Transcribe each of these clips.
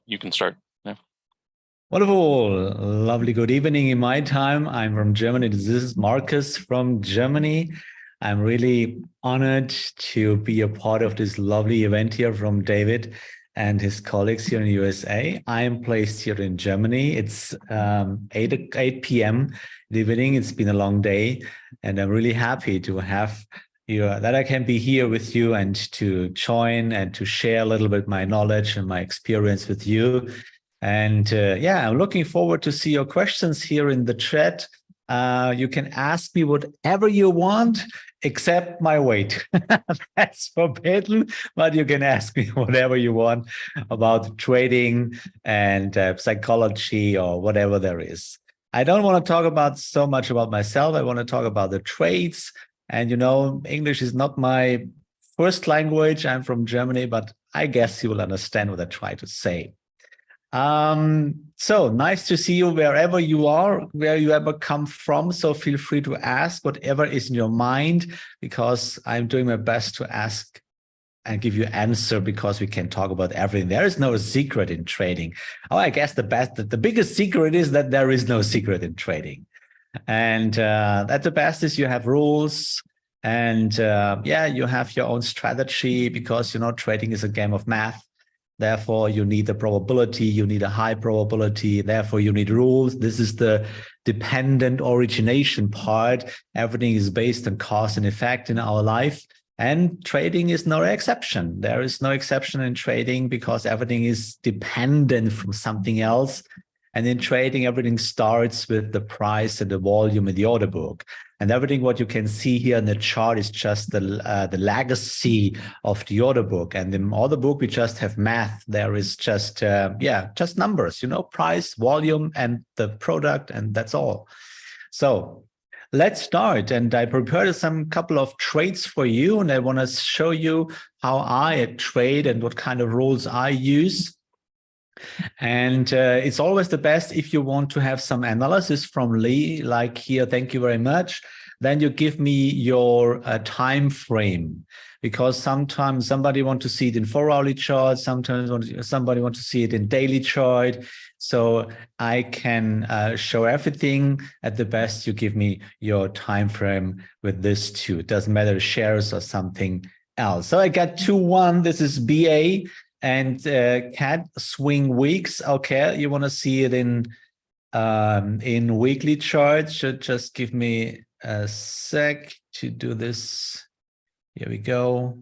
you can start. Yeah. Wonderful. Lovely good evening in my time. I'm from Germany. This is Markus from Germany. I'm really honored to be a part of this lovely event here from David and his colleagues here in the USA. I am placed here in Germany. It's 8 p.m. in the evening. It's been a long day, and I'm really happy to have that I can be here with you and to join and to share a little bit my knowledge and my experience with you. And yeah, I'm looking forward to see your questions here in the chat. You can ask me whatever you want, except my weight. That's forbidden, but you can ask me whatever you want about trading and psychology or whatever there is. I don't want to talk so much about myself. I want to talk about the trades. And, you know, English is not my first language. I'm from Germany, but I guess you will understand what I try to say. So nice to see you wherever you are, where you ever come from. So feel free to ask whatever is in your mind, because I'm doing my best to ask and give you an answer, because we can talk about everything. There is no secret in trading. Oh, I guess the biggest secret is that there is no secret in trading. And at the best is you have rules, and yeah, you have your own strategy, because, you know, trading is a game of math. Therefore, you need a probability, you need a high probability, therefore you need rules. This is the dependent origination part. Everything is based on cause and effect in our life. And trading is no exception. There is no exception in trading, because everything is dependent from something else. And in trading, everything starts with the price and the volume in the order book. And everything what you can see here in the chart is just the legacy of the order book. And in order book, we just have math. There is just, just numbers, you know, price, volume, and the product, and that's all. So let's start. And I prepared some couple of trades for you, and I want to show you how I trade and what kind of rules I use. And it's always the best if you want to have some analysis from Lee, like here, thank you very much. Then you give me your time frame, because sometimes somebody wants to see it in 4-hourly chart, sometimes somebody wants to see it in daily chart. So I can show everything. At the best, you give me your time frame with this too. It doesn't matter, shares or something else. So I got 2-1. This is BA. And CAD swing weeks. Okay, you want to see it in weekly charts? Should just give me a sec to do this. Here we go.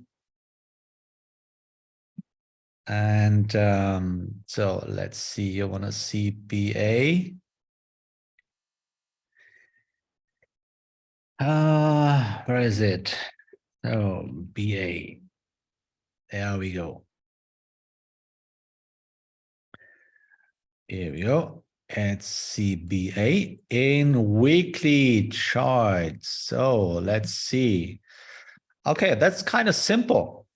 And so let's see. You want to see BA. Where is it? Oh, BA. There we go. Here we go. It's CBA in weekly charts. So let's see. Okay, that's kind of simple.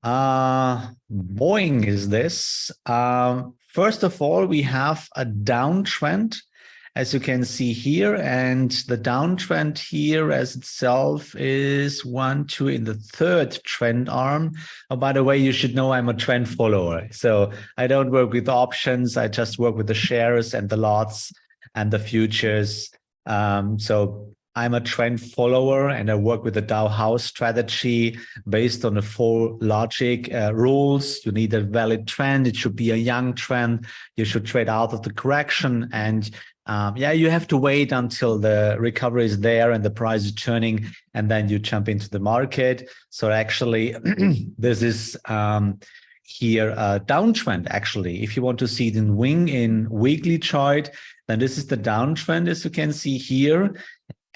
Boeing is this. First of all, we have a downtrend, as you can see here, and the downtrend here as itself is 1, 2 in the third trend arm. Oh, by the way, you should know I'm a trend follower. So I don't work with options. I just work with the shares and the lots and the futures. So I'm a trend follower, and I work with the Dow House strategy based on the 4 logic rules. You need a valid trend. It should be a young trend. You should trade out of the correction, and yeah, you have to wait until the recovery is there and the price is turning, and then you jump into the market. So actually, this is here a downtrend. Actually, if you want to see it in weekly chart, then this is the downtrend, as you can see here,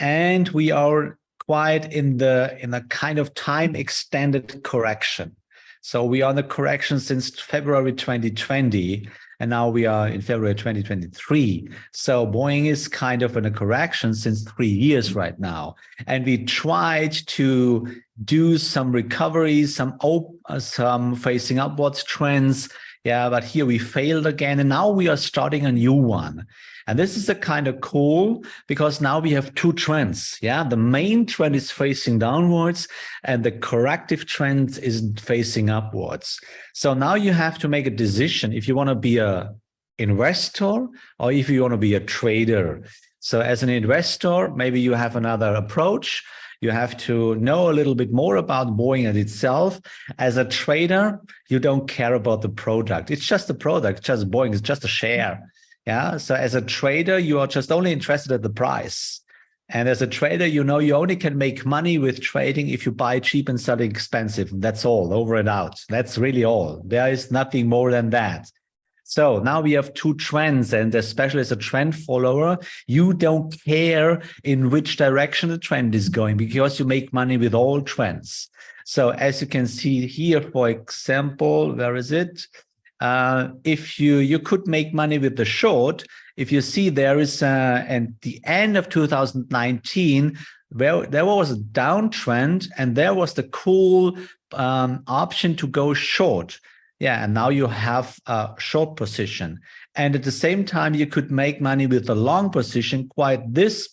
and we are quite in a kind of time extended correction. So we are in the correction since February 2020. And now we are in February 2023. So Boeing is kind of in a correction since 3 years right now. And we tried to do some recoveries, some facing upwards trends. Yeah, but here we failed again. And now we are starting a new one. And this is a kind of cool because now we have two trends. Yeah, the main trend is facing downwards and the corrective trend is facing upwards. So now you have to make a decision if you want to be a investor or if you want to be a trader. So as an investor, maybe you have another approach. You have to know a little bit more about Boeing and itself. As a trader, you don't care about the product. It's just a product, just Boeing, it's just a share. Yeah. So as a trader, you are just only interested in the price. And as a trader, you know, you only can make money with trading if you buy cheap and sell expensive. That's all, over and out. That's really all. There is nothing more than that. So now we have two trends, and especially as a trend follower, you don't care in which direction the trend is going because you make money with all trends. So as you can see here, for example, where is it? If you could make money with the short, if you see there is at the end of 2019, where there was a downtrend and there was the cool option to go short. Yeah, and now you have a short position. And at the same time, you could make money with the long position, quite this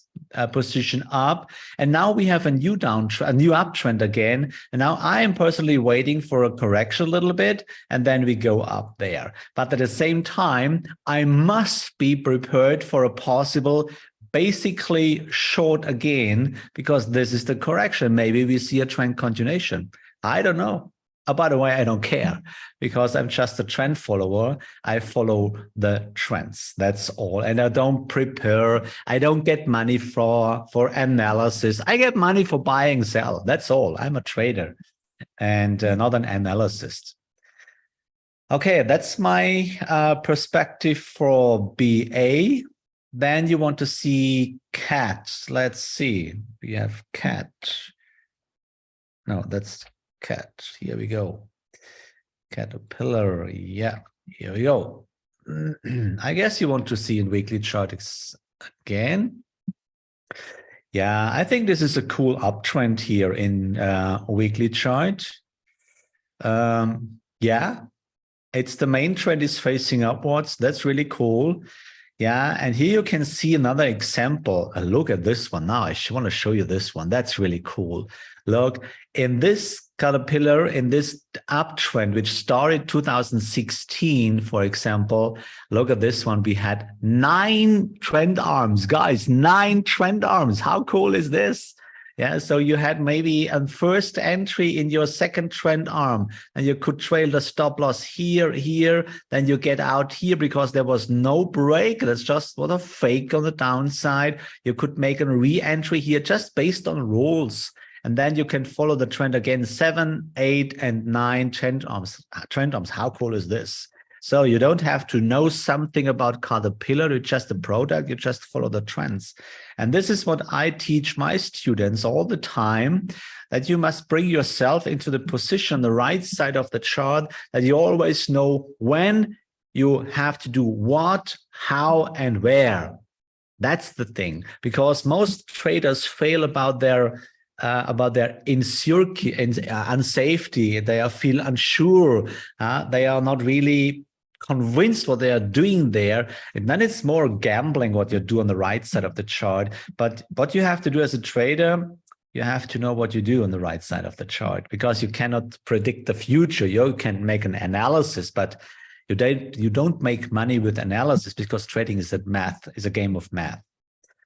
position up. And now we have a new downtrend, a new uptrend again. And now I am personally waiting for a correction a little bit, and then we go up there. But at the same time, I must be prepared for a possible basically short again, because this is the correction. Maybe we see a trend continuation. I don't know. Oh, by the way, I don't care because I'm just a trend follower. I follow the trends. That's all. And I don't prepare. I don't get money for analysis. I get money for buying, sell. That's all. I'm a trader and not an analyst. Okay, that's my perspective for BA. Then you want to see CAT. Let's see. We have CAT. No, that's CAT. Here we go. Caterpillar. Yeah, here we go. I guess you want to see in weekly chart again. Yeah, I think this is a cool uptrend here in weekly chart. Yeah, it's the main trend is facing upwards. That's really cool. Yeah, and here you can see another example. Look at this one now. I want to show you this one. That's really cool. Look, in this Caterpillar, in this uptrend, which started 2016, for example, look at this one. We had 9 trend arms, guys, 9 trend arms. How cool is this? Yeah, so you had maybe a first entry in your second trend arm, and you could trail the stop loss here, then you get out here because there was no break. That's just what a fake on the downside. You could make a re-entry here just based on rules. And then you can follow the trend again, 7, 8, and 9 trend arms. How cool is this? So you don't have to know something about Caterpillar. It's just a product. You just follow the trends. And this is what I teach my students all the time, that you must bring yourself into the position on the right side of the chart, that you always know when you have to do what, how, and where. That's the thing, because most traders fail about their insecurity and unsafety. They feel unsure. They are not really convinced what they are doing there. And then it's more gambling what you do on the right side of the chart. But what you have to do as a trader, you have to know what you do on the right side of the chart, because you cannot predict the future. You can make an analysis, but you don't make money with analysis, because trading is a game of math.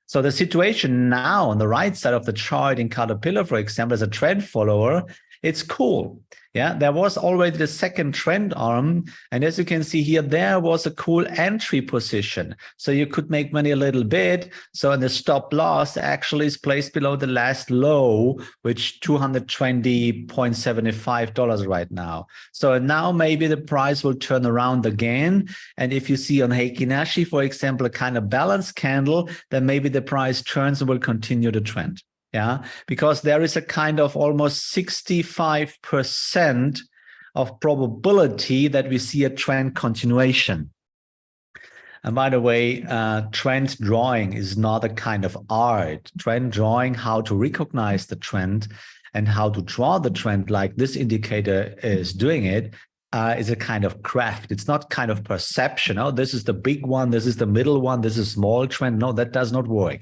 So the situation now on the right side of the chart in Caterpillar, for example, as a trend follower, it's cool. Yeah, there was already the second trend arm. And as you can see here, there was a cool entry position. So you could make money a little bit. So in the stop loss actually is placed below the last low, which $220.75 right now. So now maybe the price will turn around again. And if you see on Heikin Ashi, for example, a kind of balance candle, then maybe the price turns and will continue the trend. Yeah, because there is a kind of almost 65% of probability that we see a trend continuation. And by the way, trend drawing is not a kind of art. Trend drawing, how to recognize the trend and how to draw the trend like this indicator is doing it, is a kind of craft. It's not kind of perception. Oh, this is the big one. This is the middle one. This is a small trend. No, that does not work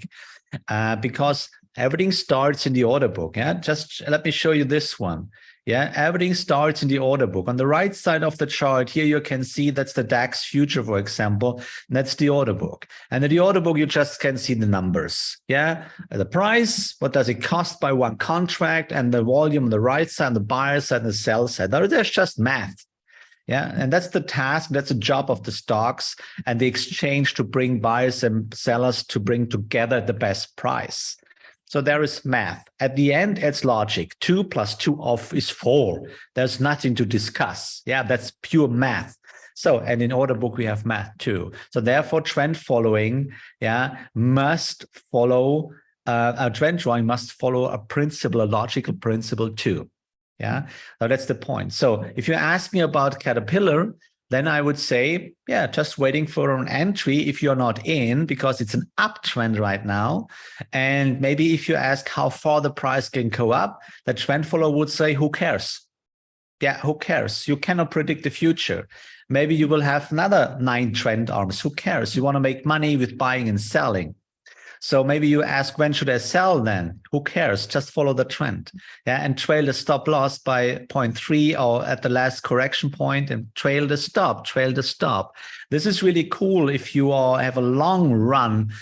because everything starts in the order book. Yeah, just let me show you this one. Yeah, everything starts in the order book. On the right side of the chart here, you can see that's the DAX future, for example. And that's the order book. And in the order book, you just can see the numbers. Yeah, the price, what does it cost by one contract, and the volume on the right side, the buyer side, and the sell side. Now, there's just math. Yeah, and that's the task, that's the job of the stocks and the exchange to bring buyers and sellers to bring together the best price. So there is math. At the end, it's logic. 2 + 2 is 4. There's nothing to discuss. Yeah, that's pure math. So, and in order book, we have math too. So therefore, trend following, yeah, must follow, a trend drawing must follow a principle, a logical principle too. Yeah, so that's the point. So if you ask me about Caterpillar, then I would say, yeah, just waiting for an entry if you're not in, because it's an uptrend right now. And maybe if you ask how far the price can go up, the trend follower would say, who cares? Yeah, who cares? You cannot predict the future. Maybe you will have another 9 trend arms. Who cares? You want to make money with buying and selling. So maybe you ask, when should I sell then? Who cares? Just follow the trend. Yeah, and trail the stop loss by 0.3 or at the last correction point, and trail the stop, trail the stop. This is really cool if you have a long run.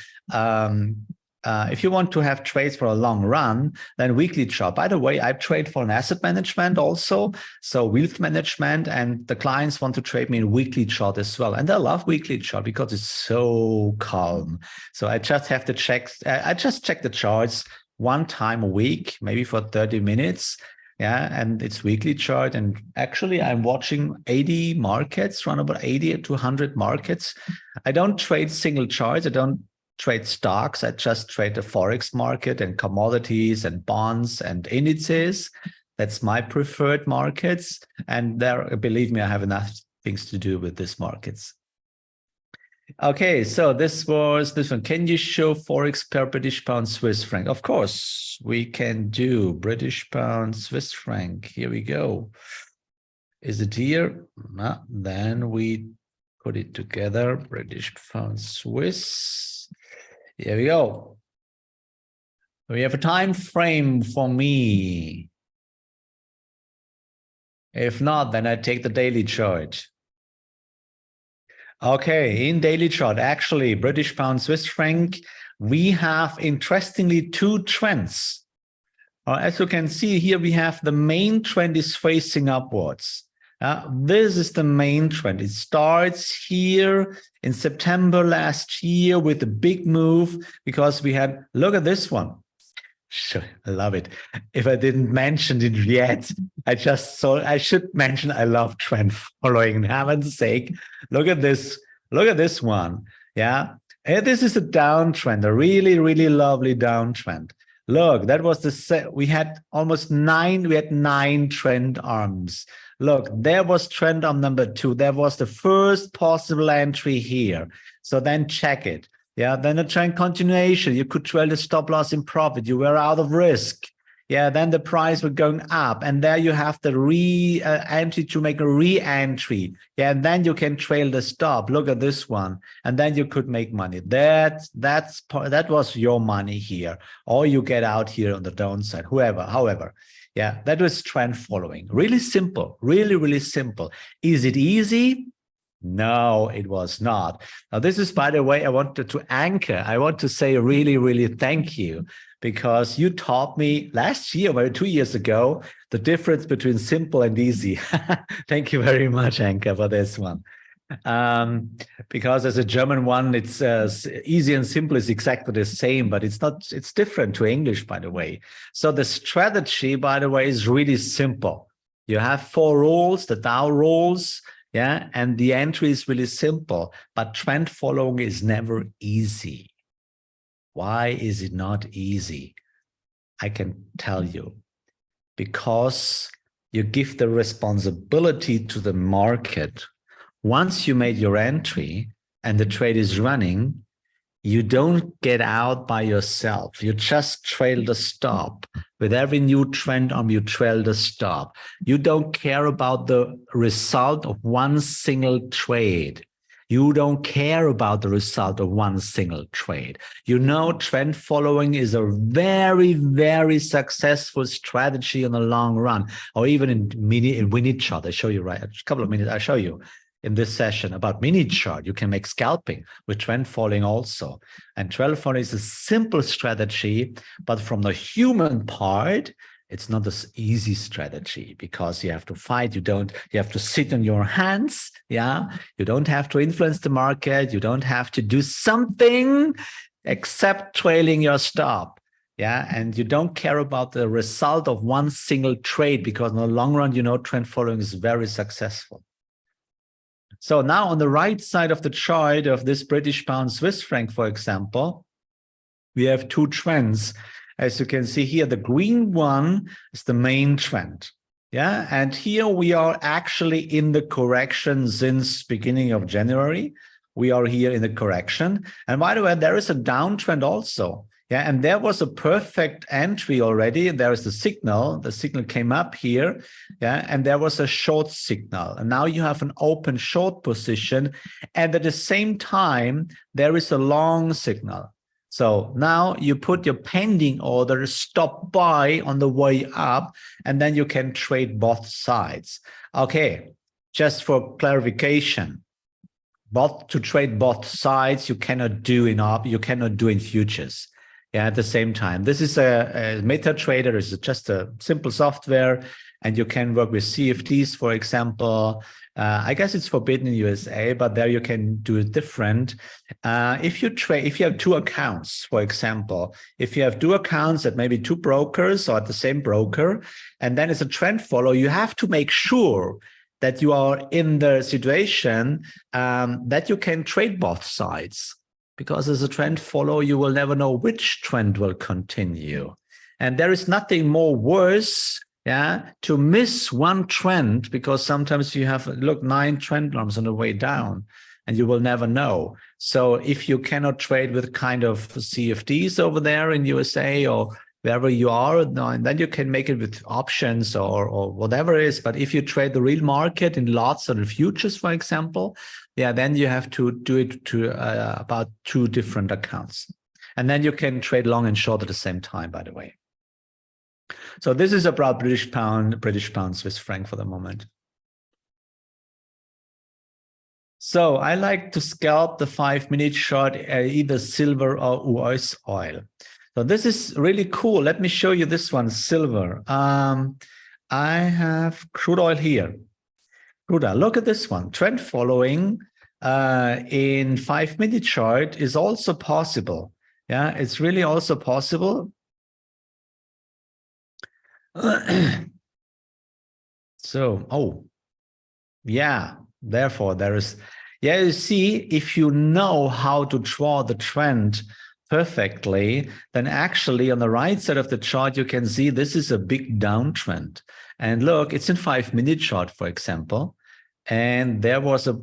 If you want to have trades for a long run, then weekly chart. By the way, I trade for an asset management also, so wealth management, and the clients want to trade me in weekly chart as well. And I love weekly chart because it's so calm. So I just have to check. I just check the charts one time a week, maybe for 30 minutes. Yeah, and it's weekly chart. And actually, I'm watching 80 markets, around about 80 to 100 markets. I don't trade single charts. I don't trade stocks. I just trade the Forex market and commodities and bonds and indices. That's my preferred markets. And there, believe me, I have enough things to do with these markets. Okay, so this was this one. Can you show Forex per British pound Swiss franc? Of course, we can do British pound Swiss franc. Here we go. Is it here? No, then we put it together. British pound Swiss. Here we go. We have a time frame for me. If not, then I take the daily chart. Okay, in daily chart, actually, British pound Swiss franc, we have interestingly 2 trends. As you can see here, we have the main trend is facing upwards. This is the main trend. It starts here in September last year with a big move because we had, look at this one. Sure, I love it. If I didn't mention it yet, I just thought I should mention I love trend following. Heaven's sake, look at this. Look at this one. Yeah, and this is a downtrend, a really, really lovely downtrend. Look, that was the set. We had almost 9. We had 9 trend arms. Look, there was trend arm number 2. There was the first possible entry here. So then check it. Yeah, then the trend continuation. You could trail the stop loss in profit. You were out of risk. Yeah, then the price was going up. And there you have the entry to make a re-entry. Yeah, and then you can trail the stop. Look at this one. And then you could make money. That was your money here. Or you get out here on the downside, however. Yeah, that was trend following. Really simple, really, really simple. Is it easy? No, it was not. Now, this is, by the way, I wanted to anchor. I want to say really, really thank you, because you taught me last year, or 2 years ago, the difference between simple and easy. Thank you very much, Anker, for this one. Because as a German one, it's easy and simple is exactly the same, but it's not, it's different to English, by the way. So the strategy, by the way, is really simple. You have 4 rules, the Dow rules, yeah, and the entry is really simple, but trend following is never easy. Why is it not easy? I can tell you, because you give the responsibility to the market. Once you made your entry and the trade is running, You don't get out by yourself. You just trail the stop. With every new trend arm, you trail the stop. You don't care about the result of one single trade. You don't care about the result of one single trade. You know, trend following is a very, very successful strategy in the long run, or even in mini chart. I show you right a couple of minutes. I show you in this session about mini chart. You can make scalping with trend following also. And trend following is a simple strategy, but from the human part, it's not this easy strategy because you have to fight. You have to sit on your hands. Yeah. You don't have to influence the market. You don't have to do something except trailing your stop. Yeah. And you don't care about the result of one single trade because in the long run, you know, trend following is very successful. So now on the right side of the chart of this British pound Swiss franc, for example, we have two trends. As you can see here, the green one is the main trend. Yeah, and here we are actually in the correction since beginning of January. We are here in the correction. And by the way, there is a downtrend also. Yeah, and there was a perfect entry already. There is the signal. The signal came up here. Yeah, and there was a short signal. And now you have an open short position. And at the same time, there is a long signal. So now you put your pending order, stop buy on the way up, and then you can trade both sides. Okay, just for clarification, to trade both sides, you cannot do in futures. Yeah, at the same time. This is a MetaTrader, is just a simple software, and you can work with CFDs, for example. I guess it's forbidden in USA, but there you can do it different. If you have two accounts, for example, if you have two accounts at maybe two brokers or at the same broker, and then it's a trend follow, you have to make sure that you are in the situation that you can trade both sides. Because as a trend follower, you will never know which trend will continue. And there is nothing more worse, to miss one trend, because sometimes you have, 9 trend arms on the way down, and you will never know. So if you cannot trade with kind of CFDs over there in USA or wherever you are, and then you can make it with options or whatever it is. But if you trade the real market in lots or the futures, for example, then you have to do it to about 2 different accounts. And then you can trade long and short at the same time, by the way. So this is about British pound, Swiss franc for the moment. So I like to scalp the 5-minute chart, either silver or US oil. So this is really cool. Let me show you this one, silver. I have crude oil here. Crude oil, look at this one. Trend following in 5-minute chart is also possible. Yeah, it's really also possible. So, therefore there is, you see, if you know how to draw the trend perfectly, then actually on the right side of the chart, you can see this is a big downtrend. And look, it's in 5-minute chart, for example, and there was a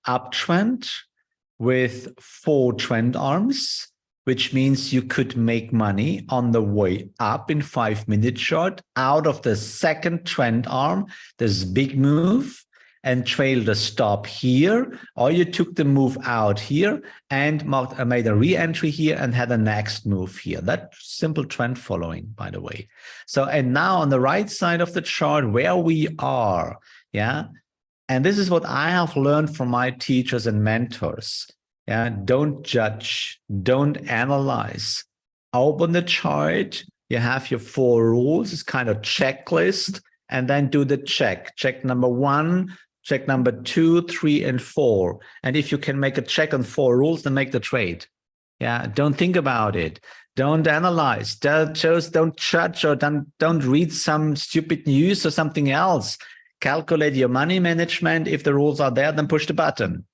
uptrend with 4 trend arms, which means you could make money on the way up in 5-minute chart out of the second trend arm, this big move, and trailed a stop here, or you took the move out here and made a re-entry here and had a next move here. That's simple trend following, by the way. So, and now on the right side of the chart where we are, and this is what I have learned from my teachers and mentors. Don't judge, don't analyze. Open the chart, you have your 4 rules, it's kind of checklist, and then do the check. Check number 1, check number 2, 3, and 4. And if you can make a check on 4 rules, then make the trade. Don't think about it. Don't analyze. Don't judge, or don't read some stupid news or something else. Calculate your money management. If the rules are there, then push the button.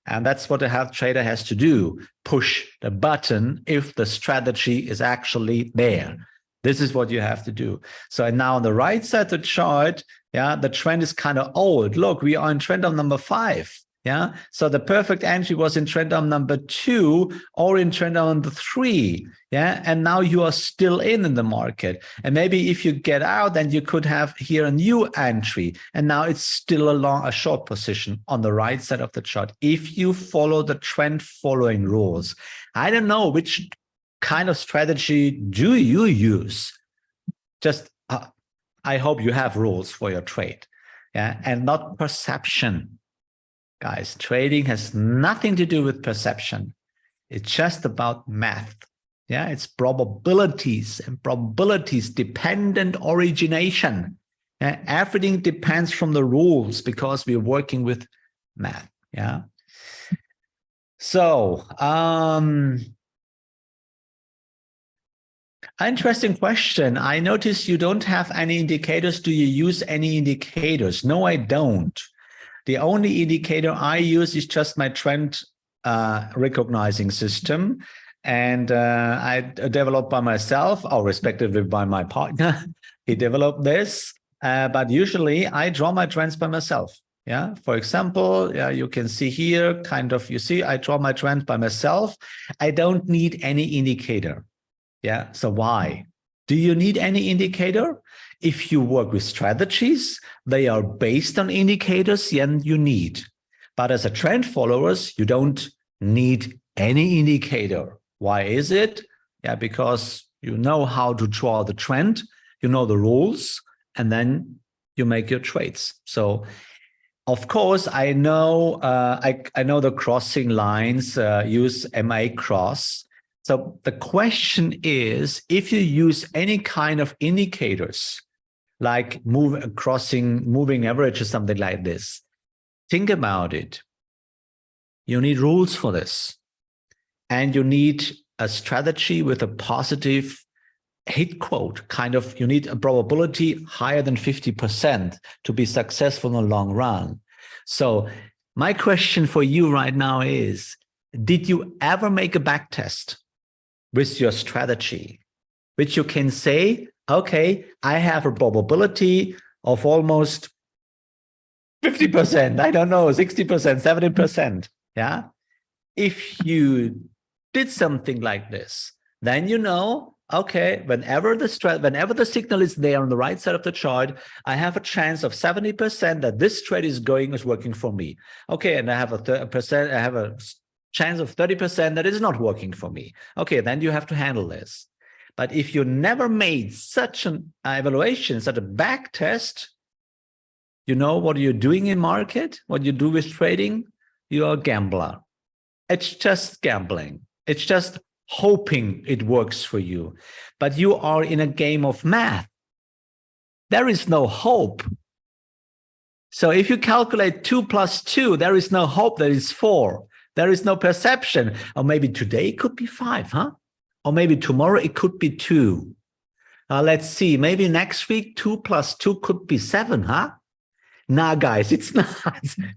And that's what a health trader has to do. Push the button if the strategy is actually there. This is what you have to do. So now on the right side of the chart, the trend is kind of old. Look, we are in trend on number 5. Yeah. So the perfect entry was in trend arm number 2 or in trend arm number 3. Yeah. And now you are still in the market. And maybe if you get out, then you could have here a new entry. And now it's still a short position on the right side of the chart. If you follow the trend following rules, I don't know which kind of strategy do you use. Just I hope you have rules for your trade. Yeah. And not perception. Guys, trading has nothing to do with perception. It's just about math. Yeah, it's probabilities and probabilities dependent origination. Everything depends from the rules because we're working with math. Yeah. So, interesting question. I notice you don't have any indicators. Do you use any indicators? No, I don't. The only indicator I use is just my trend recognizing system. And I developed by myself, or respectively by my partner. He developed this, but usually I draw my trends by myself. Yeah, for example, you can see here, you see, I draw my trend by myself. I don't need any indicator. Yeah, so why? Do you need any indicator? If you work with strategies, they are based on indicators, then you need. But as a trend followers, you don't need any indicator. Why is it? Yeah, because you know how to draw the trend, you know the rules, and then you make your trades. So, of course, I know I know the crossing lines use MA cross. So the question is, if you use any kind of indicators, like moving average or something like this, think about it. You need rules for this. And you need a strategy with a positive hit quote, you need a probability higher than 50% to be successful in the long run. So my question for you right now is, did you ever make a back test with your strategy, which you can say, okay, I have a probability of almost 50%, I don't know, 60%, 70%, yeah? If you did something like this, then you know, okay, whenever the signal is there on the right side of the chart, I have a chance of 70% that this trade is working for me. Okay, and I have a chance of 30% that is not working for me. Okay, then you have to handle this. But if you never made such an evaluation, such a back test, you know what you're doing in market, what you do with trading, you're a gambler. It's just gambling. It's just hoping it works for you. But you are in a game of math. There is no hope. So if you calculate 2 plus 2, there is no hope that it's 4. There is no perception. Or maybe today it could be 5, huh? Or maybe tomorrow it could be 2. Let's see. Maybe next week 2 plus 2 could be 7, huh? Nah, guys, it's not.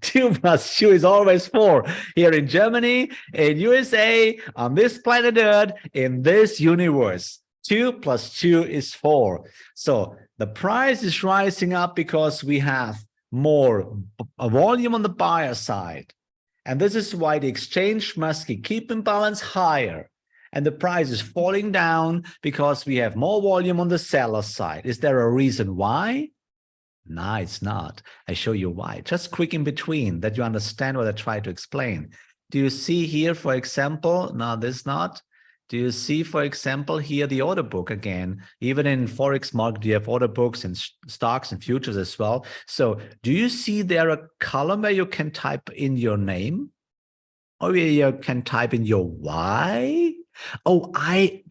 2 plus 2 is always 4. Here in Germany, in USA, on this planet Earth, in this universe, 2 plus 2 is 4. So the price is rising up because we have more volume on the buyer side. And this is why the exchange must keep imbalance higher. And the price is falling down because we have more volume on the seller side. Is there a reason why? No, it's not. I show you why. Just quick in between that you understand what I try to explain. Do you see here, for example, no, this not. Do you see, for example, here the order book again? Even in Forex market, you have order books and stocks and futures as well. So do you see there a column where you can type in your name? Or where you can type in your why? Oh, I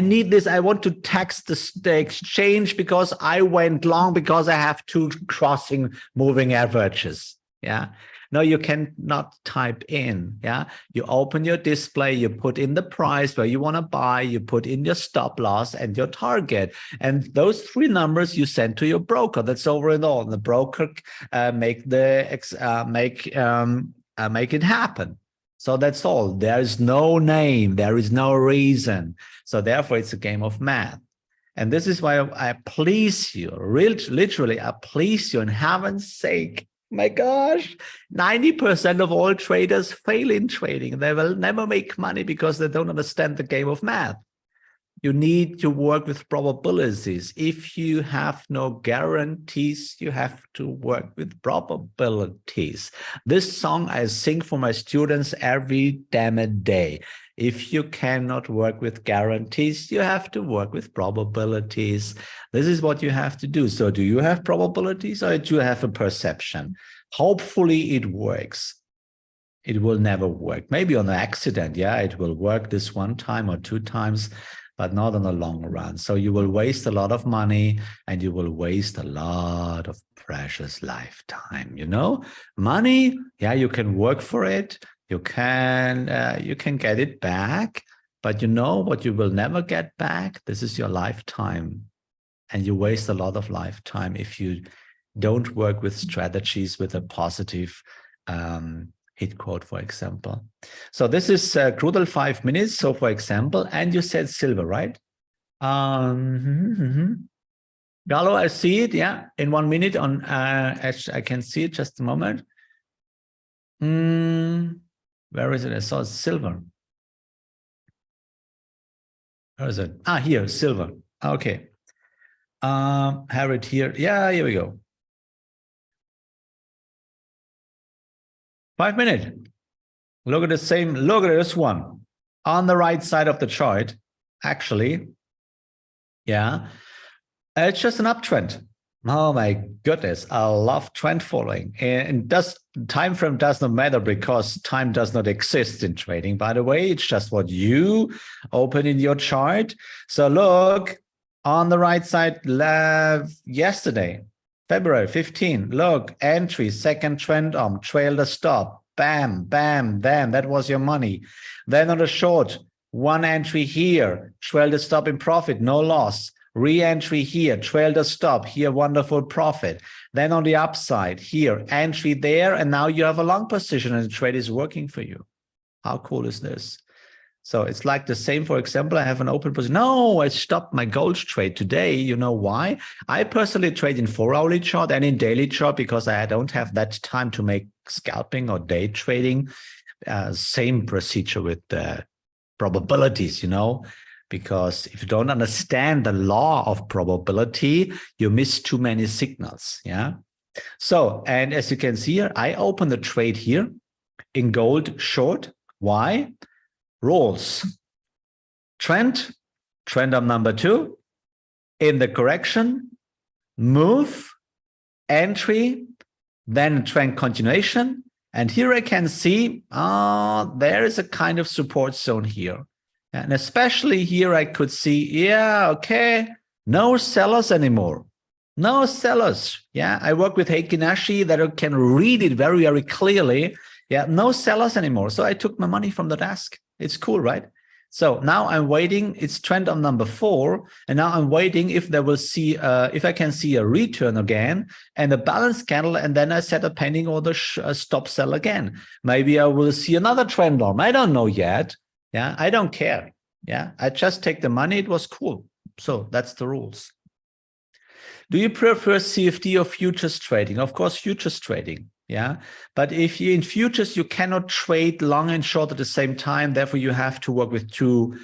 need this. I want to tax the exchange because I went long because I have 2 crossing moving averages. Yeah. No, you cannot type in. Yeah. You open your display, you put in the price where you want to buy, you put in your stop loss and your target. And those 3 numbers you send to your broker. That's over and all. And the broker make it happen. So that's all. There is no name. There is no reason. So therefore, it's a game of math. And this is why I please you, literally, I please you, in heaven's sake, My gosh, 90% of all traders fail in trading. They will never make money because they don't understand the game of math. You need to work with probabilities. If you have no guarantees, you have to work with probabilities. This song I sing for my students every damn day. If you cannot work with guarantees, you have to work with probabilities. This is what you have to do. So do you have probabilities or do you have a perception? Hopefully it works. It will never work. Maybe on an accident, yeah, it will work this one time or two times, but not on the long run. So you will waste a lot of money and you will waste a lot of precious lifetime. You know, money, yeah, you can work for it. You can get it back, but you know what you will never get back? This is your lifetime. And you waste a lot of lifetime if you don't work with strategies with a positive hit quote, for example. So this is crude oil 5 minutes. So for example, and you said silver, right? Gallo, I see it. Yeah, in 1 minute on. Actually, I can see it. Just a moment. Where is it? I saw silver. Where is it? Ah, here, silver. Okay. Have it here. Yeah, here we go. 5 minutes. Look at the same. Look at this one on the right side of the chart. Actually, yeah, it's just an uptrend. Oh my goodness, I love trend following. And time frame does not matter because time does not exist in trading, by the way. It's just what you open in your chart. So look on the right side, yesterday, February 15, look, entry, second trend arm, trail the stop, bam, bam, bam, that was your money. Then on the short, one entry here, trail the stop in profit, no loss. Re-entry here, trail the stop, here, wonderful profit. Then on the upside, here, entry there, and now you have a long position and the trade is working for you. How cool is this? So it's like the same, for example, I have an open position. No, I stopped my gold trade today. You know why? I personally trade in 4-hourly chart and in daily chart because I don't have that time to make scalping or day trading. Same procedure with the probabilities, you know, because if you don't understand the law of probability, you miss too many signals. Yeah. So, and as you can see here, I open the trade here in gold short. Why? Rolls. Trend on number 2, in the correction, move, entry, then trend continuation. And here I can see, there is a kind of support zone here. And especially here I could see, yeah, okay, no sellers anymore. No sellers. Yeah, I work with Heikinashi that can read it very, very clearly. Yeah, no sellers anymore. So I took my money from the desk. It's cool, right? So now I'm waiting. It's trend on number 4, and now I'm waiting if they will see, if I can see a return again and a balance candle, and then I set a pending order stop sell again. Maybe I will see another trend arm. I don't know yet. Yeah, I don't care. Yeah, I just take the money. It was cool. So that's the rules. Do you prefer CFD or futures trading? Of course, futures trading. Yeah, but if you in futures, you cannot trade long and short at the same time. Therefore, you have to work with 2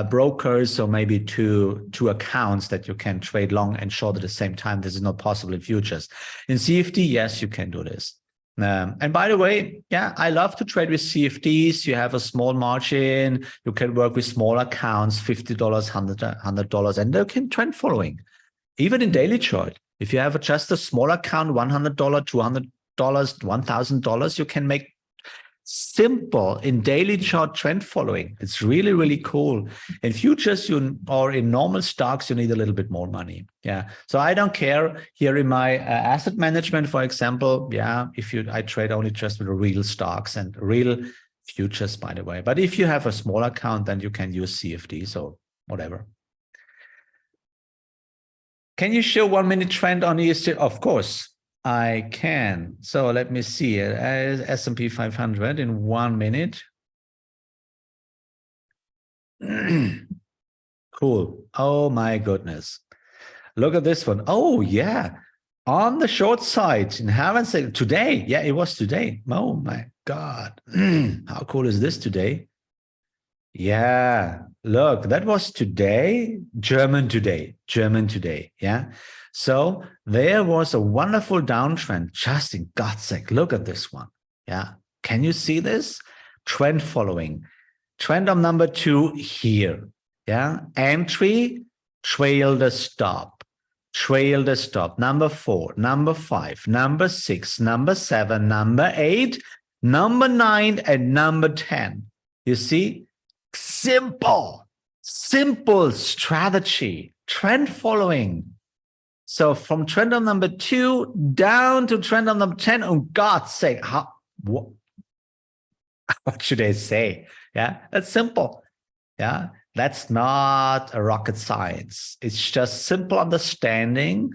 brokers or maybe two accounts that you can trade long and short at the same time. This is not possible in futures. In CFD, yes, you can do this. And by the way, yeah, I love to trade with CFDs. You have a small margin. You can work with small accounts, $50, $100, and they can trend following. Even in daily chart, if you have just a small account, $100, $200, $1,000, you can make simple in daily chart trend following. It's really, really cool. In futures, or in normal stocks, you need a little bit more money. Yeah. So I don't care here in my asset management, for example. Yeah. I trade only just with real stocks and real futures, by the way. But if you have a small account, then you can use CFD. So whatever. Can you show 1 minute trend on ESG? Of course. I can. So let me see it as S&P 500 in 1 minute. Cool. Oh my goodness. Look at this one. Oh yeah. On the short side, in heaven's sake, today, yeah, it was today. Oh my God. How cool is this today? Yeah, look, that was today, German today. Yeah. So there was a wonderful downtrend, just in God's sake. Look at this one. Yeah. Can you see this? Trend following. Trend of number 2 here. Yeah. Entry, trail the stop. Trail the stop. Number 4, number 5, number 6, number 7, number 8, number 9, and number 10. You see? Simple strategy, trend following. So from trend on number 2 down to trend on number 10, oh God's sake, what should I say? Yeah, that's simple. Yeah, that's not a rocket science. It's just simple understanding,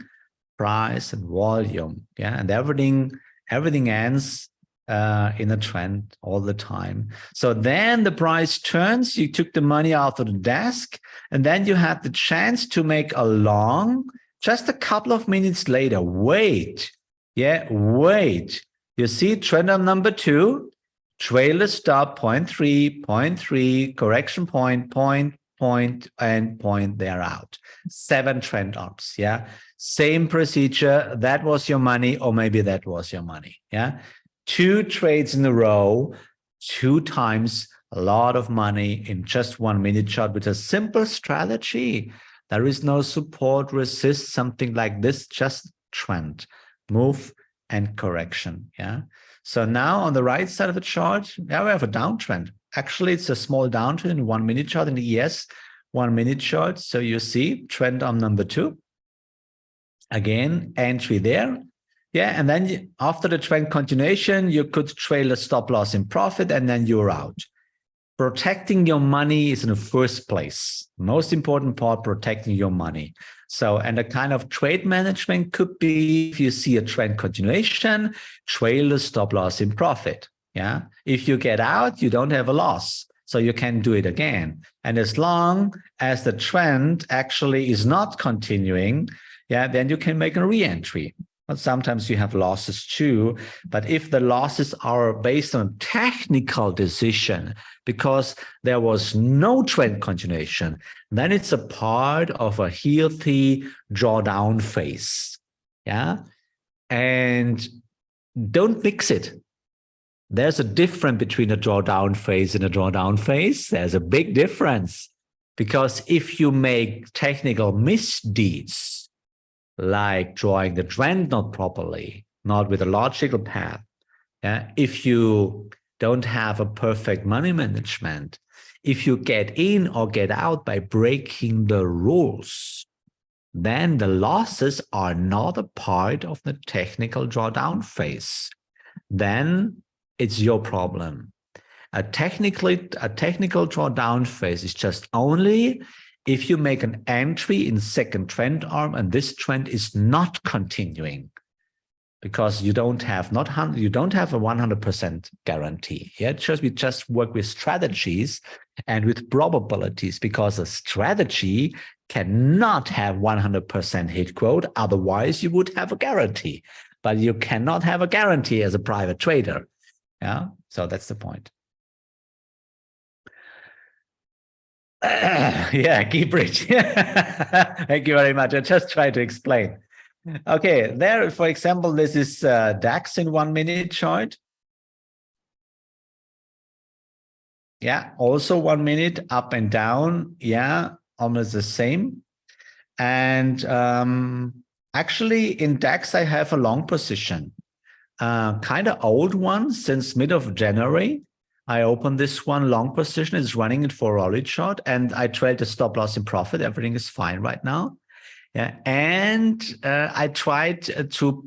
price and volume. Yeah, and everything ends in a trend all the time. So then the price turns, you took the money out of the desk, and then you had the chance to make a long, just a couple of minutes later, wait. You see trend on number 2, trail the stop, 0.3, 0.3, correction point, and point, they're out. 7 trend arms, yeah? Same procedure, that was your money, or maybe that was your money, yeah? 2 trades in a row, 2 times a lot of money in just 1 minute chart with a simple strategy. There is no support, resist, something like this, just trend, move and correction. Yeah. So now on the right side of the chart, now we have a downtrend. Actually, it's a small downtrend in 1 minute chart in the ES 1 minute chart. So you see trend on number 2. Again, entry there. Yeah, and then after the trend continuation, you could trail a stop loss in profit, and then you're out. Protecting your money is in the first place. Most important part, protecting your money. So, and a kind of trade management could be, if you see a trend continuation, trail the stop loss in profit. Yeah, if you get out, you don't have a loss. So you can do it again. And as long as the trend actually is not continuing, yeah, then you can make a re-entry. But sometimes you have losses too. But if the losses are based on a technical decision because there was no trend continuation, then it's a part of a healthy drawdown phase. Yeah. And don't mix it. There's a difference between a drawdown phase and a drawdown phase. There's a big difference. Because if you make technical misdeeds, like drawing the trend not properly, not with a logical path, if you don't have a perfect money management, if you get in or get out by breaking the rules, then the losses are not a part of the technical drawdown phase. Then it's your problem. A technical drawdown phase is just only if you make an entry in second trend arm and this trend is not continuing, because you don't have a 100% guarantee. Yeah, we just work with strategies and with probabilities, because a strategy cannot have 100% hit quote. Otherwise, you would have a guarantee, but you cannot have a guarantee as a private trader. Yeah, so that's the point. Yeah, keep rich. Thank you very much. I just try to explain. Okay, there, for example, this is DAX in 1 minute chart. Yeah, also 1 minute up and down. Yeah, almost the same. And actually in DAX, I have a long position, kind of old one since mid of January. I opened this one long position. It's running it for a rolling chart, and I trailed the stop loss in profit. Everything is fine right now. Yeah, and I tried to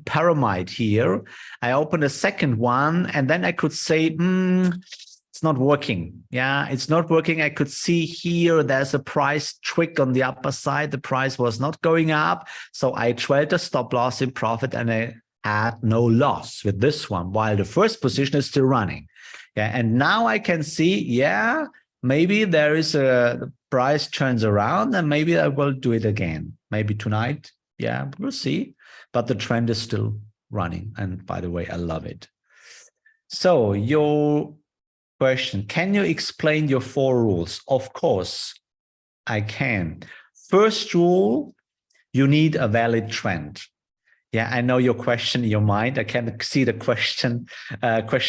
pyramid here. I opened a second one, and then I could say, it's not working. Yeah, it's not working. I could see here there's a price trick on the upper side. The price was not going up, so I trailed the stop loss in profit, and I had no loss with this one, while the first position is still running. Yeah, and now I can see, yeah, maybe there is the price turns around, and maybe I will do it again. Maybe tonight, Yeah, we'll see. But the trend is still running. And by the way, I love it. So your question, can you explain your 4 rules? Of course, I can. First rule, you need a valid trend. Yeah, I know your question in your mind. I can see the question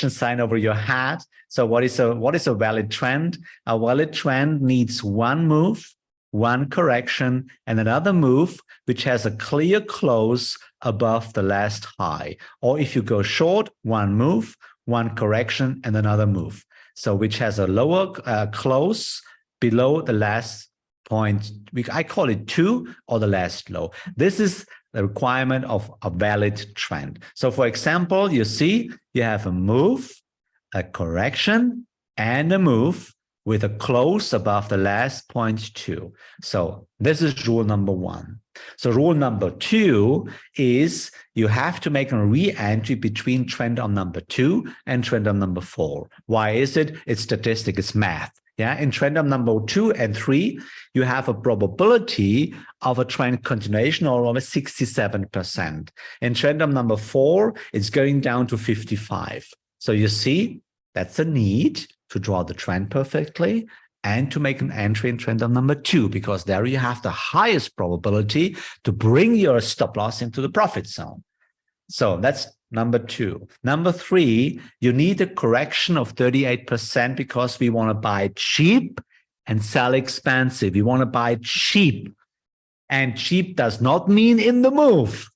sign over your head. So what is a valid trend? A valid trend needs one move, one correction, and another move which has a clear close above the last high. Or if you go short, one move, one correction, and another move. So which has a lower close below the last point. I call it 2 or the last low. This is the requirement of a valid trend. So for example, you see you have a move, a correction, and a move with a close above the last 0.2. So this is rule number 1. So rule number 2 is you have to make a re-entry between trend on number 2 and trend on number 4. Why is it? It's statistic, it's math. Yeah, in trend on number 2 and 3, you have a probability of a trend continuation of almost 67%. In trend on number 4, it's going down to 55. So you see, that's a need to draw the trend perfectly and to make an entry in trend on number 2, because there you have the highest probability to bring your stop loss into the profit zone. So that's number 2. Number 3, you need a correction of 38% because we want to buy cheap and sell expensive. We want to buy cheap. And cheap does not mean in the move.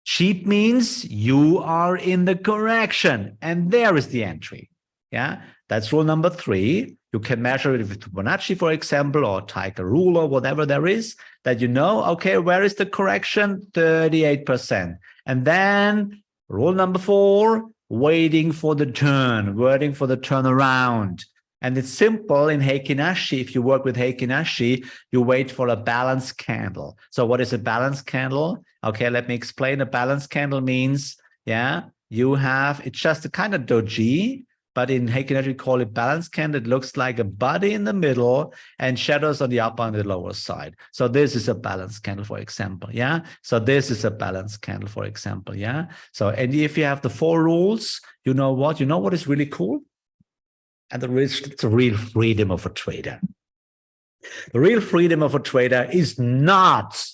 Cheap means you are in the correction. And there is the entry. Yeah, that's rule number 3. You can measure it with Fibonacci, for example, or take a ruler, whatever there is, that you know, okay, where is the correction? 38%. And then rule number 4, waiting for the turn, waiting for the turnaround. And it's simple in Heikin Ashi. If you work with Heikin Ashi, you wait for a balanced candle. So what is a balanced candle? Okay, let me explain. A balanced candle means, yeah, you have, it's just a kind of doji, but in Heikin Ashi, we call it balanced candle. It looks like a body in the middle and shadows on the upper and the lower side. So this is a balanced candle, for example. Yeah. So this is a balanced candle, for example. Yeah. So, and if you have the 4 rules, you know what? You know what is really cool? And it's the real freedom of a trader. The real freedom of a trader is not,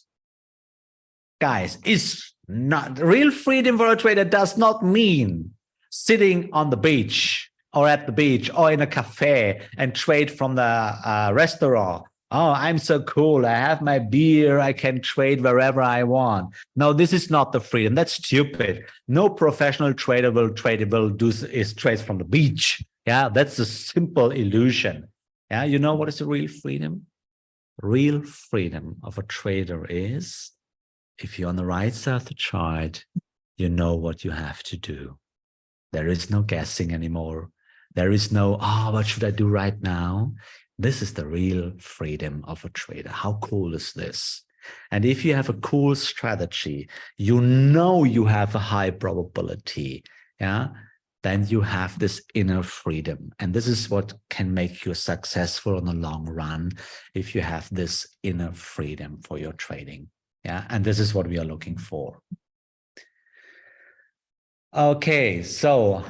guys, is not, the real freedom for a trader does not mean sitting on the beach or at the beach or in a cafe and trade from the restaurant. Oh, I'm so cool. I have my beer. I can trade wherever I want. No, this is not the freedom. That's stupid. No professional trader will trade from the beach. Yeah, that's a simple illusion. Yeah, you know what is the real freedom? Real freedom of a trader is if you're on the right side of the chart, you know what you have to do. There is no guessing anymore. There is no, what should I do right now? This is the real freedom of a trader. How cool is this? And if you have a cool strategy, you know you have a high probability, yeah, then you have this inner freedom. And this is what can make you successful in the long run if you have this inner freedom for your trading. Yeah, and this is what we are looking for. Okay, so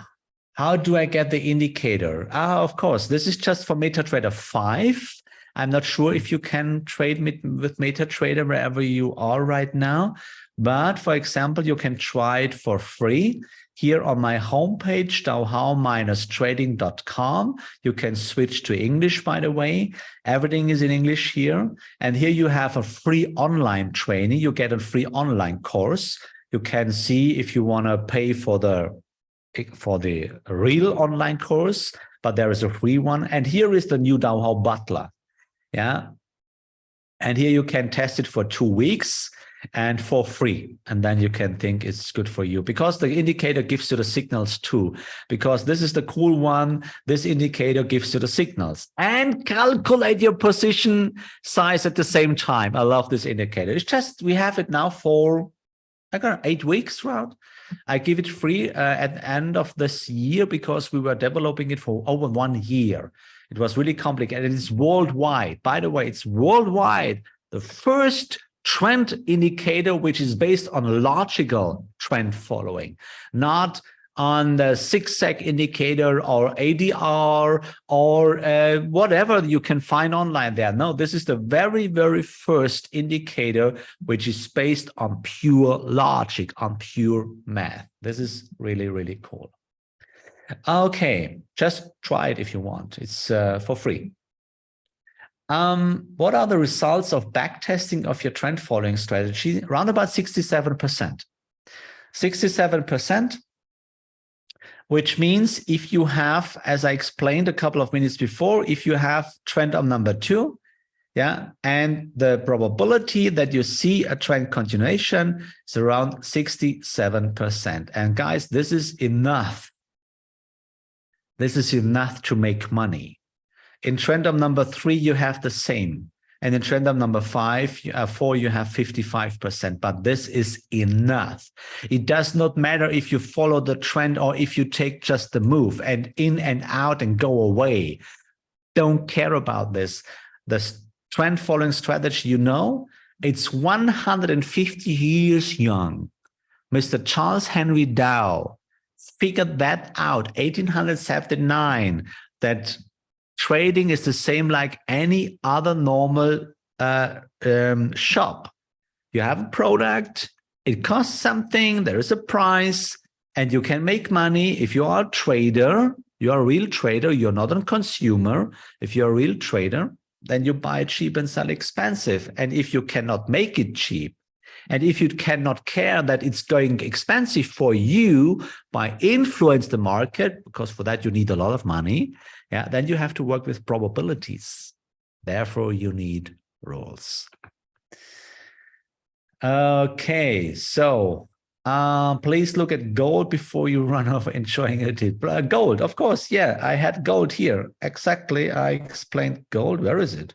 how do I get the indicator? Of course, this is just for MetaTrader 5. I'm not sure if you can trade with MetaTrader wherever you are right now. But for example, you can try it for free. Here on my homepage, dowhow-trading.com, you can switch to English, by the way. Everything is in English here. And here you have a free online training. You get a free online course. You can see if you want to pay for the real online course, but there is a free one. And here is the new Dow How Butler. Yeah. And here you can test it for 2 weeks and for free. And then you can think it's good for you because the indicator gives you the signals too, because this is the cool one. This indicator gives you the signals and calculate your position size at the same time. I love this indicator. It's just, we have it now for, I got 8 weeks throughout. I give it free at the end of this year because we were developing it for over 1 year. It was really complicated. It's worldwide. By the way, it's worldwide. The first trend indicator which is based on logical trend following, not on the zigzag indicator or ADR or whatever you can find online there. No, this is the very, very first indicator which is based on pure logic, on pure math. This is really, really cool. Okay, just try it if you want. It's for free. What are the results of backtesting of your trend following strategy? Around about 67%. 67%. Which means if you have, as I explained a couple of minutes before, if you have trend on number 2, yeah, and the probability that you see a trend continuation is around 67%. And guys, this is enough. This is enough to make money. In trend on number 3, you have the same. And in trend on number 4, you have 55%, but this is enough. It does not matter if you follow the trend or if you take just the move and in and out and go away. Don't care about this. The trend following strategy, you know, it's 150 years young. Mr. Charles Henry Dow figured that out, 1879, that trading is the same like any other normal shop. You have a product, it costs something, there is a price, and you can make money. If you are a trader, you are a real trader, you're not a consumer. If you're a real trader, then you buy cheap and sell expensive. And if you cannot make it cheap, and if you cannot care that it's going expensive for you by influence the market, because for that you need a lot of money, yeah, then you have to work with probabilities. Therefore, you need rules. Okay, so please look at gold before you run off enjoying it. Gold, of course, yeah, I had gold here. Exactly, I explained gold. Where is it?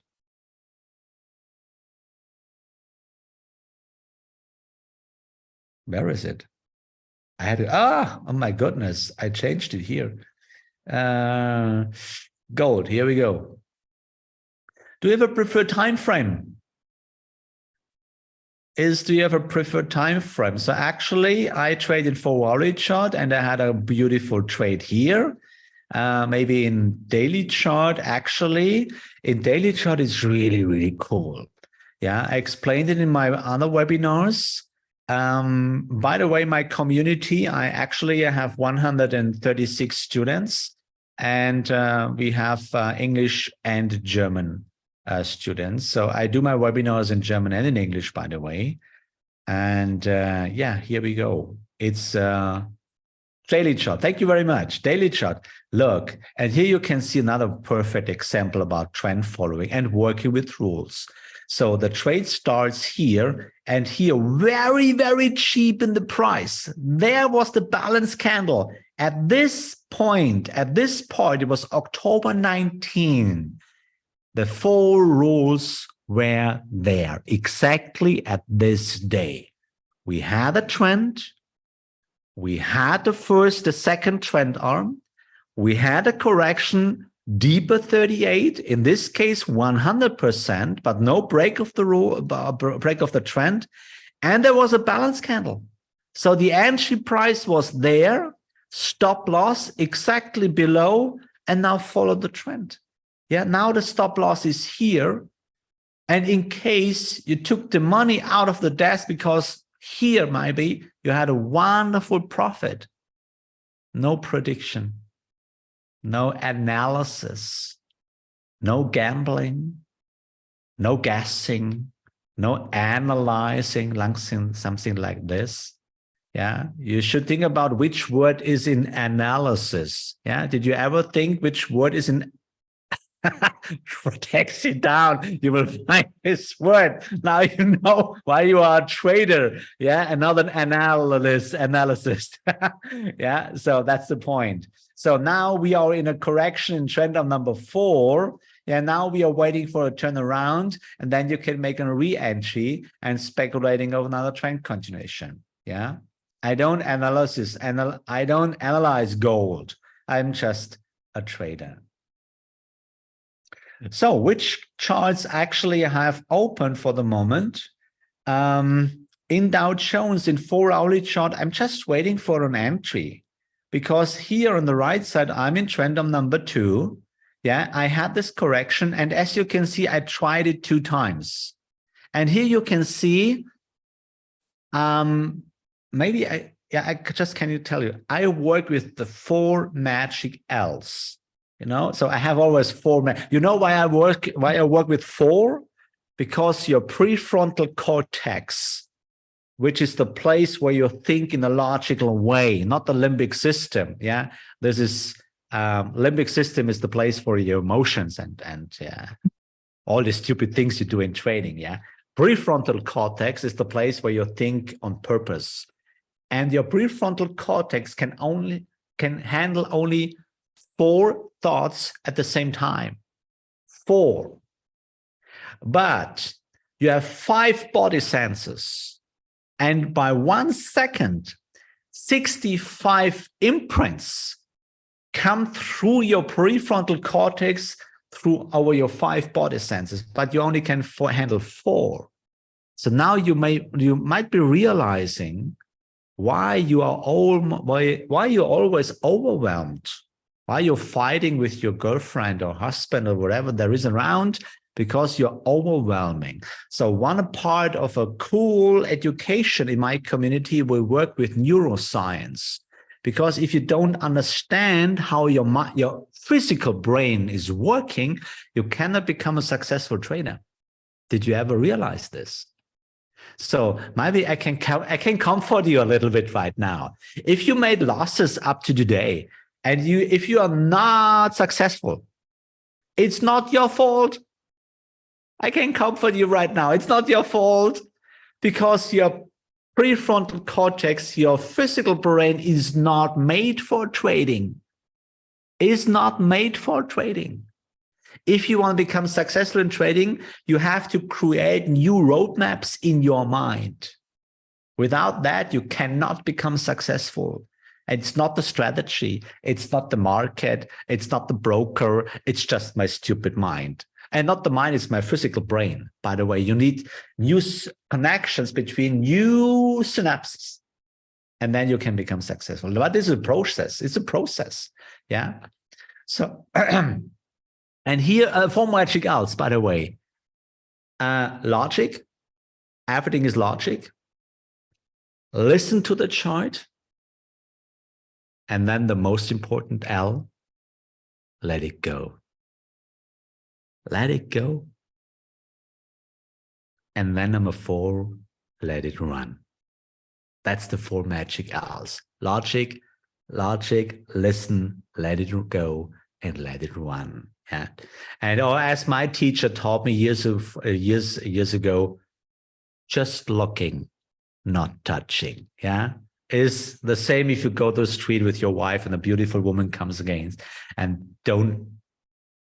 Where is it? I had it. Oh my goodness, I changed it here. Gold, here we go. Do you have a preferred time frame? Do you have a preferred time frame? So actually, I traded for hourly chart and I had a beautiful trade here. Maybe in daily chart, actually, in daily chart is really, really cool. Yeah, I explained it in my other webinars. By the way, my community, I have 136 students, and we have English and German students. So I do my webinars in German and in English, by the way. And yeah, here we go. It's daily chart. Thank you very much. Daily chart. Look, and here you can see another perfect example about trend following and working with rules. So the trade starts here, and here very, very cheap in the price. There was the balance candle. At this point, it was October 19. The 4 rules were there exactly at this day. We had a trend. We had the second trend arm. We had a correction deeper 38, in this case 100%, but no break of the rule, break of the trend, and there was a balance candle. So the entry price was there, stop loss exactly below, and now follow the trend. Yeah, now the stop loss is here, and in case you took the money out of the desk because here maybe you had a wonderful profit, no prediction. No analysis, no gambling, no guessing, no analyzing, something like this. Yeah, you should think about which word is in analysis. Yeah, did you ever think which word is in protects it down? You will find this word. Now you know why you are a trader. Yeah, and not an analyst. Yeah, so that's the point. So now we are in a correction in trend of number 4. Yeah, now we are waiting for a turnaround, and then you can make a re-entry and speculating over another trend continuation. Yeah, I don't analyze gold. I'm just a trader. So which charts actually have opened for the moment? in Dow Jones, in 4-hourly chart, I'm just waiting for an entry, because here on the right side, I'm in trend on number 2. Yeah, I had this correction, and as you can see, I tried it 2 times. And here you can see, maybe can you tell you, I work with the 4 magic L's, you know, so I have always 4, you know why I work with 4? Because your prefrontal cortex, which is the place where you think in a logical way, not the limbic system. Yeah, this is limbic system is the place for your emotions and all the stupid things you do in trading. Yeah, prefrontal cortex is the place where you think on purpose, and your prefrontal cortex can handle only 4 thoughts at the same time. 4. But you have 5 body senses, and by 1 second, 65 imprints come through your prefrontal cortex through your 5 body senses, but you only can handle 4. So now you might be realizing why you're always overwhelmed, why you're fighting with your girlfriend or husband or whatever there is around, because you're overwhelming. So one part of a cool education in my community, we work with neuroscience, because if you don't understand how your physical brain is working, you cannot become a successful trader. Did you ever realize this? So maybe I can comfort you a little bit right now. If you made losses up to today, and if you are not successful, it's not your fault. I can comfort you right now. It's not your fault, because your prefrontal cortex, your physical brain, is not made for trading. Is not made for trading. If you want to become successful in trading, you have to create new roadmaps in your mind. Without that, you cannot become successful. It's not the strategy. It's not the market. It's not the broker. It's just my stupid mind. And not the mind, it's my physical brain. By the way, you need new connections between new synapses, and then you can become successful. But this is a process. It's a process. Yeah. So, and here, 4 magic L's, by the way. Logic. Everything is logic. Listen to the chart. And then the most important L, let it go. Let it go. And then number 4, let it run. That's the 4 magic L's. Logic, listen, let it go, and let it run. Yeah. And as my teacher taught me years ago, just looking, not touching. Yeah. Is the same if you go to the street with your wife and a beautiful woman comes against, and don't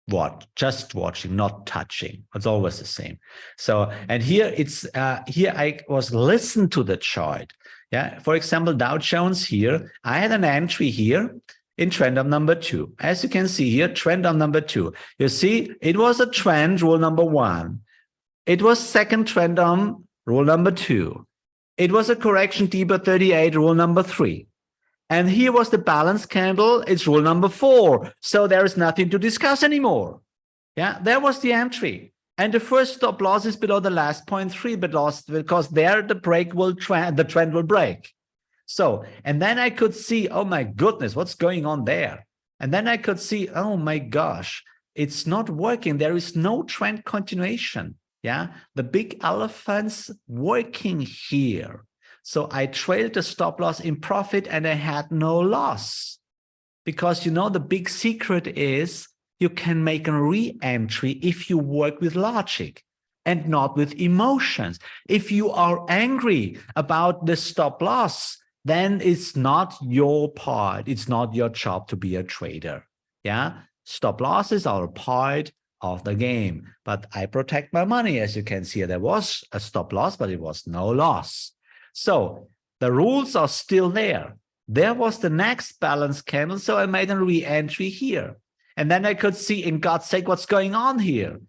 watch, just watching, not touching. It's always the same. So, and here it's here I was listen to the chart. Yeah, for example, Dow Jones here, I had an entry here in trend on number 2. As you can see here, trend on number 2. You see, it was a trend, rule number 1. It was second trend on rule number 2. It was a correction T-bar 38, rule number 3. And here was the balance candle. It's rule number 4. So there is nothing to discuss anymore. Yeah, there was the entry. And the first stop loss is below the last 0.3 but lost, because there the trend will break. So, and then I could see, oh my goodness, what's going on there? And then I could see, oh my gosh, it's not working. There is no trend continuation. Yeah, the big elephant's working here. So I trailed the stop loss in profit and I had no loss. Because, you know, the big secret is you can make a re-entry if you work with logic and not with emotions. If you are angry about the stop loss, then it's not your part. It's not your job to be a trader. Yeah, stop losses are a part of the game, but I protect my money. As you can see, there was a stop loss, but it was no loss. So the rules are still there. There was the next balance candle, so I made a re-entry here. And then I could see, in God's sake, what's going on here.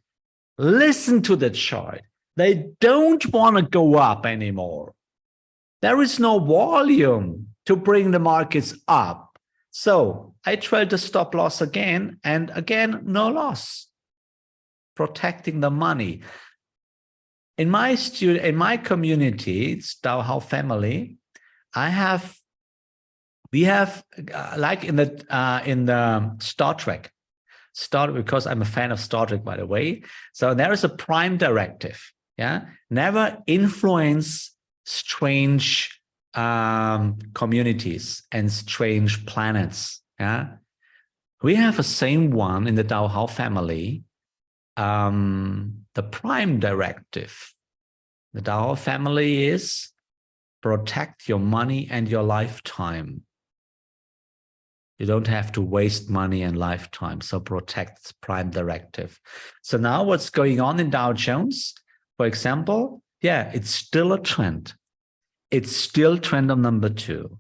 Listen to the chart. They don't want to go up anymore. There is no volume to bring the markets up. So I trailed the stop loss again, and again, no loss. Protecting the money. In my community, it's Dow Jones family, we have like in the Star Trek, because I'm a fan of Star Trek, by the way. So there is a prime directive. Yeah, never influence strange communities and strange planets. Yeah, we have the same one in the Dow Jones family. The prime directive. The Dow family is protect your money and your lifetime. You don't have to waste money and lifetime. So protect prime directive. So now what's going on in Dow Jones? For example, yeah, it's still a trend. It's still trend on number 2.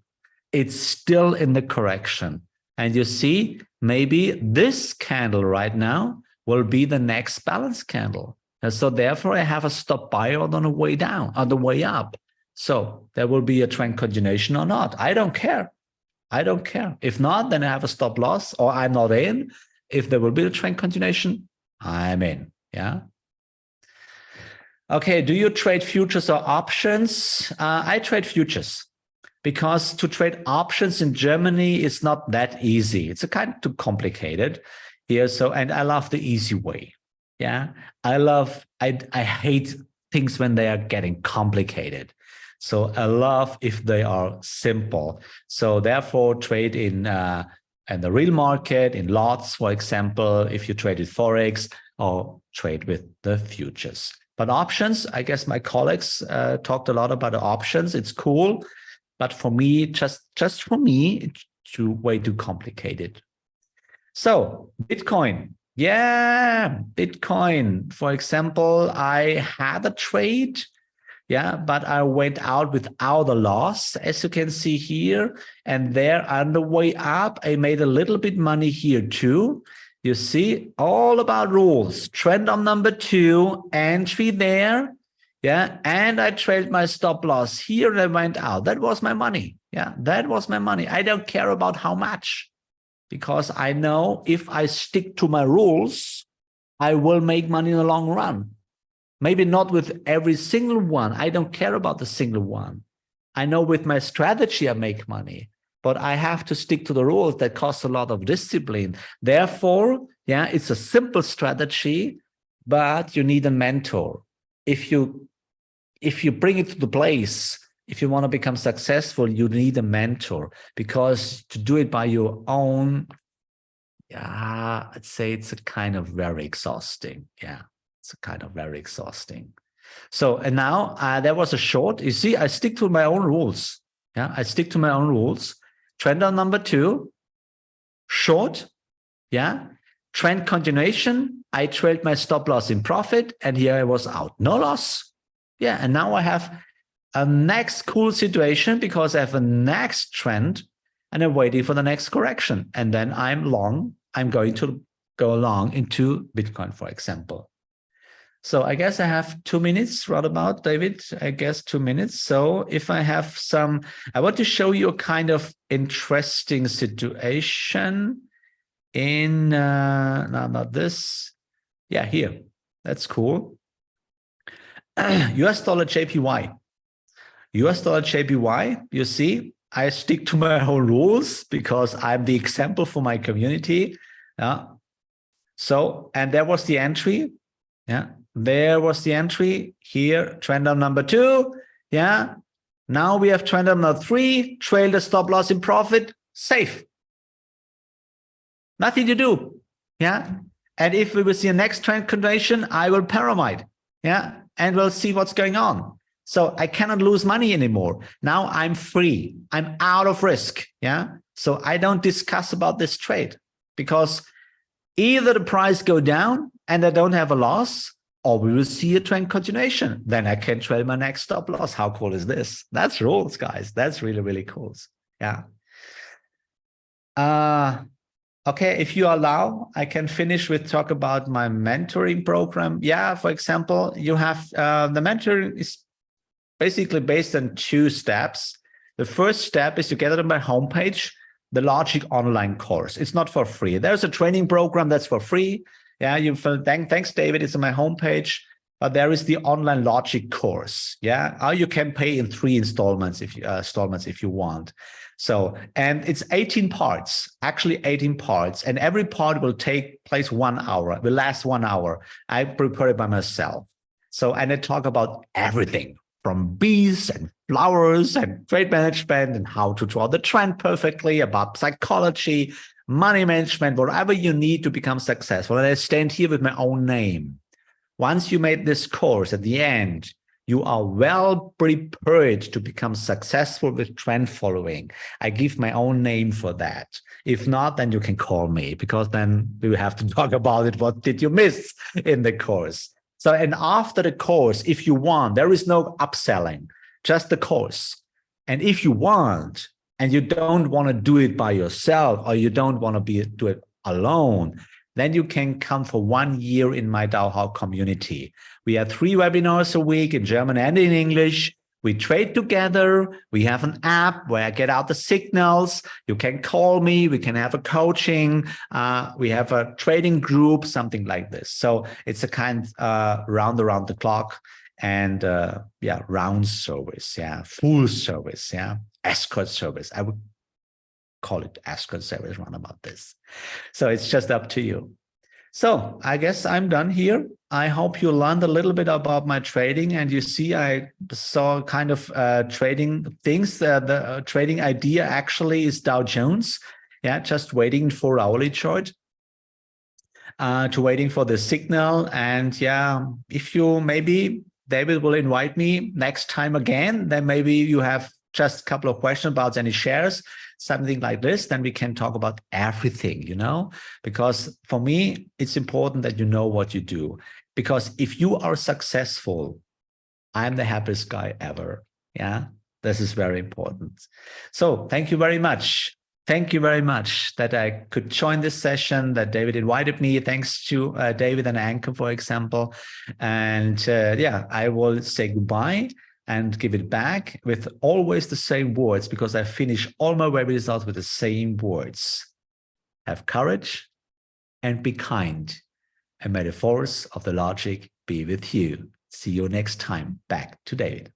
It's still in the correction. And you see, maybe this candle right now will be the next balance candle. And so therefore, I have a stop buy on the way down, on the way up. So there will be a trend continuation or not. I don't care. I don't care. If not, then I have a stop loss or I'm not in. If there will be a trend continuation, I'm in. Yeah. Okay. Do you trade futures or options? I trade futures because to trade options in Germany is not that easy. It's a kind of too complicated here. So, and I love the easy way. Yeah. I hate things when they are getting complicated. So I love if they are simple. So therefore, trade in the real market, in lots, for example, if you trade with Forex or trade with the futures. But options, I guess my colleagues talked a lot about the options. It's cool. But for me, just for me, it's way too complicated. So Bitcoin. Yeah, Bitcoin. For example, I had a trade. Yeah, but I went out without a loss, as you can see here. And there on the way up, I made a little bit money here too. You see, all about rules. Trend on number 2, entry there. Yeah, and I trailed my stop loss here and I went out. That was my money. Yeah, that was my money. I don't care about how much because I know if I stick to my rules, I will make money in the long run. Maybe not with every single one. I don't care about the single one. I know with my strategy, I make money, but I have to stick to the rules that cost a lot of discipline. Therefore, yeah, it's a simple strategy, but you need a mentor. If you bring it to the place, if you want to become successful, you need a mentor because to do it by your own, yeah, I'd say it's a kind of very exhausting. Yeah. It's kind of very exhausting. So, and now there was a short. You see, I stick to my own rules. Yeah, I stick to my own rules. Trend on number 2, short. Yeah, trend continuation. I trailed my stop loss in profit, and here I was out. No loss. Yeah, and now I have a next cool situation because I have a next trend, and I'm waiting for the next correction. And then I'm long. I'm going to go long into Bitcoin, for example. So I guess I have 2 minutes, right about, David, I guess 2 minutes. So if I have some, I want to show you a kind of interesting situation in, no, not this. Yeah, here, that's cool. US dollar JPY. US dollar JPY, you see, I stick to my own rules because I'm the example for my community. Yeah. So, and there was the entry. Yeah. There was the entry here, trend on number 2. Yeah. Now we have trend on number 3, trail the stop loss in profit, safe. Nothing to do. Yeah. And if we will see a next trend continuation, I will pyramid. Yeah. And we'll see what's going on. So I cannot lose money anymore. Now I'm free. I'm out of risk. Yeah. So I don't discuss about this trade because either the price go down and I don't have a loss, or we will see a trend continuation. Then I can trade my next stop loss. How cool is this? That's rules, guys. That's really, really cool. Yeah. Okay, if you allow, I can finish with talk about my mentoring program. Yeah, for example, you have the mentoring is basically based on 2 steps. The first step is to get on my homepage, the Logic online course. It's not for free. There's a training program that's for free. Yeah, thanks, David. It's on my homepage. But there is the online Logic course. Yeah, you can pay in 3 installments if you want. So, and it's 18 parts, actually 18 parts, and every part will take place 1 hour, will last 1 hour. I prepare it by myself. So, and I talk about everything from bees and flowers and trade management and how to draw the trend perfectly, about psychology, money management, whatever you need to become successful. And I stand here with my own name. Once you made this course, at the end, you are well prepared to become successful with trend following. I give my own name for that. If not, then you can call me, because then we have to talk about it. What did you miss in the course? So, and after the course, if you want, there is no upselling, just the course. And if you want, and you don't want to do it by yourself, or you don't want to do it alone, then you can come for 1 year in my DAO community. We have 3 webinars a week in German and in English. We trade together. We have an app where I get out the signals. You can call me. We can have a coaching. We have a trading group, something like this. So it's a kind round around the clock and round service. Yeah, full service. Yeah, escort service. I would call it escort service around about this. So it's just up to you. So I guess I'm done here. I hope you learned a little bit about my trading, and you see I saw kind of trading things. The trading idea actually is Dow Jones. Yeah, just waiting for hourly chart, to waiting for the signal. And yeah, if you maybe David will invite me next time again, then maybe you have just a couple of questions about any shares, something like this, then we can talk about everything, because for me, it's important that you know what you do. Because if you are successful, I'm the happiest guy ever. Yeah, this is very important. So thank you very much. Thank you very much that I could join this session, that David invited me. Thanks to David and Anchor, for example. And I will say goodbye and give it back with always the same words, because I finish all my web results with the same words. Have courage and be kind, and may the force of the logic be with you. See you next time. Back to David.